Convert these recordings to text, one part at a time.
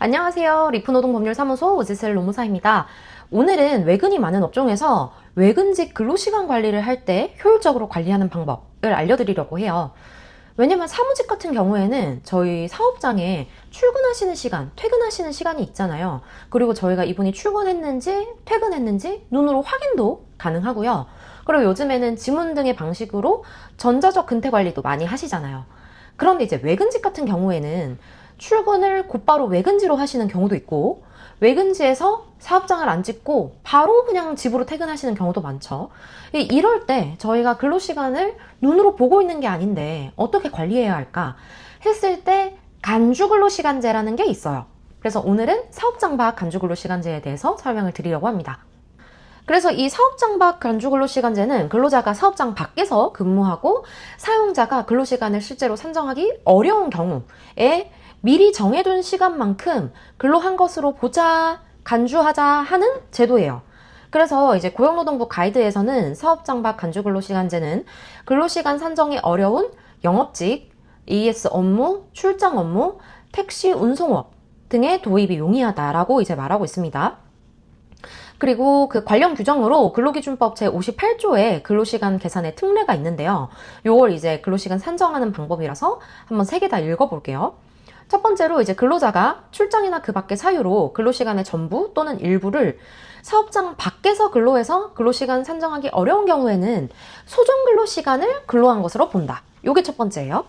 안녕하세요. 리프노동법률사무소 오지슬 노무사입니다. 오늘은 외근이 많은 업종에서 외근직 근로시간 관리를 할 때 효율적으로 관리하는 방법을 알려드리려고 해요. 왜냐면 사무직 같은 경우에는 저희 사업장에 출근하시는 시간, 퇴근하시는 시간이 있잖아요. 그리고 저희가 이분이 출근했는지 퇴근했는지 눈으로 확인도 가능하고요. 그리고 요즘에는 지문 등의 방식으로 전자적 근태 관리도 많이 하시잖아요. 그런데 이제 외근직 같은 경우에는 출근을 곧바로 외근지로 하시는 경우도 있고, 외근지에서 사업장을 안 찍고 바로 그냥 집으로 퇴근하시는 경우도 많죠. 이럴 때 저희가 근로시간을 눈으로 보고 있는 게 아닌데 어떻게 관리해야 할까 했을 때 간주근로시간제라는 게 있어요. 그래서 오늘은 사업장 밖 간주근로시간제에 대해서 설명을 드리려고 합니다. 그래서 이 사업장 밖 간주근로시간제는 근로자가 사업장 밖에서 근무하고 사용자가 근로시간을 실제로 산정하기 어려운 경우에 미리 정해둔 시간만큼 근로한 것으로 보자, 간주하자 하는 제도예요. 그래서 이제 고용노동부 가이드에서는 사업장 밖 간주근로시간제는 근로시간 산정이 어려운 영업직, AS 업무, 출장 업무, 택시 운송업 등의 도입이 용이하다라고 이제 말하고 있습니다. 그리고 그 관련 규정으로 근로기준법 제58조에 근로시간 계산의 특례가 있는데요. 요걸 이제 근로시간 산정하는 방법이라서 한번 3개 다 읽어볼게요. 첫 번째로 이제 근로자가 출장이나 그 밖의 사유로 근로시간의 전부 또는 일부를 사업장 밖에서 근로해서 근로시간 산정하기 어려운 경우에는 소정 근로시간을 근로한 것으로 본다. 요게 첫 번째예요.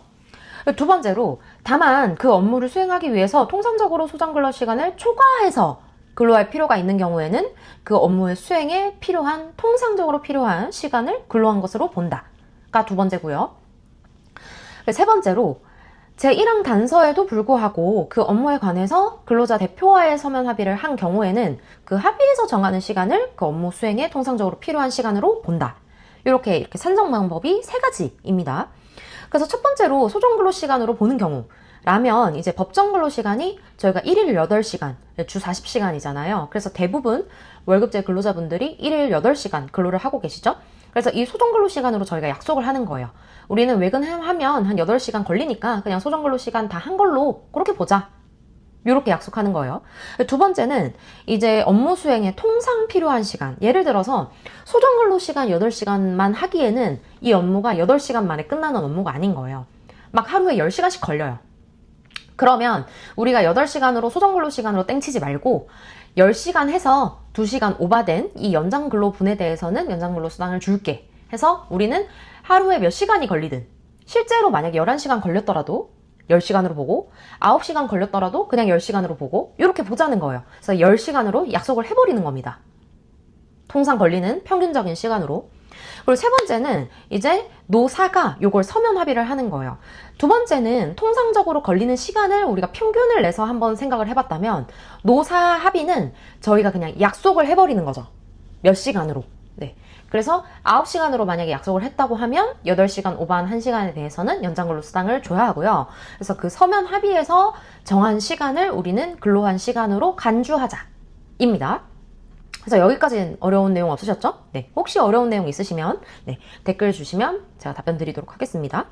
두 번째로 다만 그 업무를 수행하기 위해서 통상적으로 소정 근로시간을 초과해서 근로할 필요가 있는 경우에는 그 업무의 수행에 필요한 통상적으로 필요한 시간을 근로한 것으로 본다가 두 번째고요. 세 번째로 제1항 단서에도 불구하고 그 업무에 관해서 근로자 대표와의 서면 합의를 한 경우에는 그 합의에서 정하는 시간을 그 업무 수행에 통상적으로 필요한 시간으로 본다. 이렇게 산정 방법이 3가지입니다. 그래서 첫 번째로 소정 근로시간으로 보는 경우라면 이제 법정 근로시간이 저희가 1일 8시간, 주 40시간이잖아요. 그래서 대부분 월급제 근로자분들이 1일 8시간 근로를 하고 계시죠. 그래서 이 소정 근로시간으로 저희가 약속을 하는 거예요. 우리는 외근하면 한 8시간 걸리니까 그냥 소정 근로시간 다 한 걸로 그렇게 보자. 이렇게 약속하는 거예요. 두 번째는 이제 업무 수행에 통상 필요한 시간. 예를 들어서 소정 근로시간 8시간만 하기에는 이 업무가 8시간 만에 끝나는 업무가 아닌 거예요. 막 하루에 10시간씩 걸려요. 그러면 우리가 8시간으로 소정 근로시간으로 땡치지 말고 10시간 해서 2시간 오바된 이 연장 근로분에 대해서는 연장 근로수당을 줄게 해서 우리는 하루에 몇 시간이 걸리든 실제로 만약에 11시간 걸렸더라도 10시간으로 보고 9시간 걸렸더라도 그냥 10시간으로 보고 이렇게 보자는 거예요. 그래서 10시간으로 약속을 해버리는 겁니다. 통상 걸리는 평균적인 시간으로. 그리고 세 번째는 이제 노사가 요걸 서면 합의를 하는 거예요. 두 번째는 통상적으로 걸리는 시간을 우리가 평균을 내서 한번 생각을 해봤다면 노사 합의는 저희가 그냥 약속을 해버리는 거죠. 몇 시간으로. 네. 그래서 9시간으로 만약에 약속을 했다고 하면 8시간 오반 1시간에 대해서는 연장근로수당을 줘야 하고요. 그래서 그 서면 합의에서 정한 시간을 우리는 근로한 시간으로 간주하자입니다. 그래서 여기까지는 어려운 내용 없으셨죠? 네. 혹시 어려운 내용 있으시면 네, 댓글 주시면 제가 답변 드리도록 하겠습니다.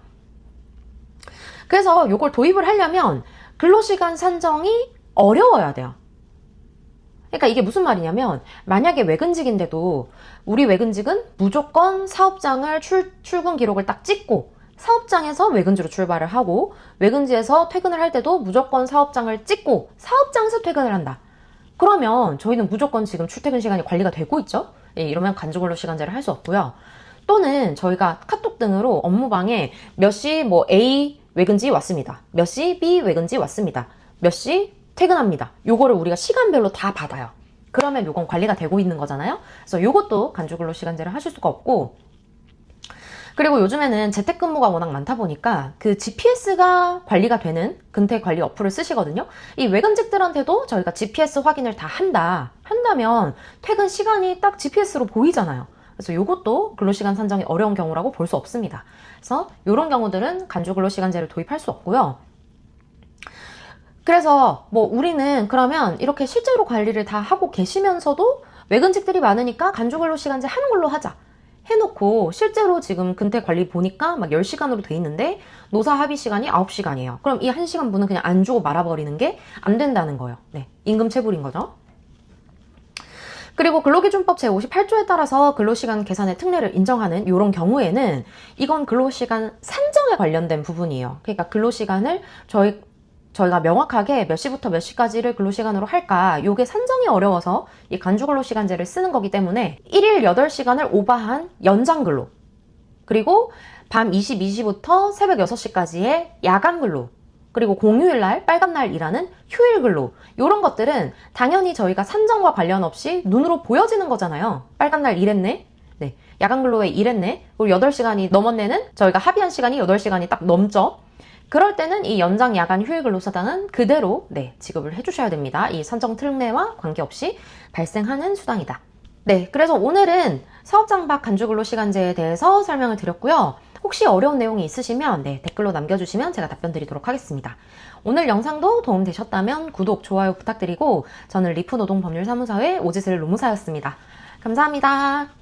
그래서 이걸 도입을 하려면 근로시간 산정이 어려워야 돼요. 그러니까 이게 무슨 말이냐면 만약에 외근직인데도 우리 외근직은 무조건 사업장을 출근 기록을 딱 찍고 사업장에서 외근지로 출발을 하고 외근지에서 퇴근을 할 때도 무조건 사업장을 찍고 사업장에서 퇴근을 한다. 그러면 저희는 무조건 지금 출퇴근 시간이 관리가 되고 있죠. 예, 이러면 간주근로시간제를 할 수 없고요. 또는 저희가 카톡 등으로 업무방에 몇 시 뭐 A 외근지 왔습니다. 몇 시 B 외근지 왔습니다. 몇 시 퇴근합니다. 요거를 우리가 시간별로 다 받아요. 그러면 요건 관리가 되고 있는 거잖아요. 그래서 요것도 간주근로시간제를 하실 수가 없고, 그리고 요즘에는 재택근무가 워낙 많다 보니까 그 GPS가 관리가 되는 근태관리 어플을 쓰시거든요. 이 외근직들한테도 저희가 GPS 확인을 다 한다면 퇴근 시간이 딱 GPS로 보이잖아요. 그래서 요것도 근로시간 산정이 어려운 경우라고 볼 수 없습니다. 그래서 요런 경우들은 간주근로시간제를 도입할 수 없고요. 그래서 뭐 우리는 그러면 이렇게 실제로 관리를 다 하고 계시면서도 외근직들이 많으니까 간주근로시간제 하는 걸로 하자 해놓고 실제로 지금 근태 관리 보니까 막 10시간으로 돼 있는데 노사 합의 시간이 9시간이에요. 그럼 이 1시간 분은 그냥 안 주고 말아버리는 게 안 된다는 거예요. 네, 임금 체불인 거죠. 그리고 근로기준법 제58조에 따라서 근로시간 계산의 특례를 인정하는 이런 경우에는 이건 근로시간 산정에 관련된 부분이에요. 그러니까 근로시간을 저희가 명확하게 몇 시부터 몇 시까지를 근로시간으로 할까, 요게 산정이 어려워서 이 간주근로시간제를 쓰는 거기 때문에 1일 8시간을 오버한 연장근로, 그리고 밤 22시부터 새벽 6시까지의 야간근로, 그리고 공휴일날 빨간날 일하는 휴일근로, 이런 것들은 당연히 저희가 산정과 관련 없이 눈으로 보여지는 거잖아요. 빨간날 일했네, 네, 야간근로에 일했네, 그리고 8시간이 넘었네는 저희가 합의한 시간이 8시간이 딱 넘죠. 그럴 때는 이 연장 야간 휴일 근로수당은 그대로 지급을 해주셔야 됩니다. 이 산정 특례와 관계없이 발생하는 수당이다. 네, 그래서 오늘은 사업장박 간주근로시간제에 대해서 설명을 드렸고요. 혹시 어려운 내용이 있으시면 댓글로 남겨주시면 제가 답변 드리도록 하겠습니다. 오늘 영상도 도움되셨다면 구독, 좋아요 부탁드리고, 저는 리프노동법률사무소의 오지슬 노무사였습니다. 감사합니다.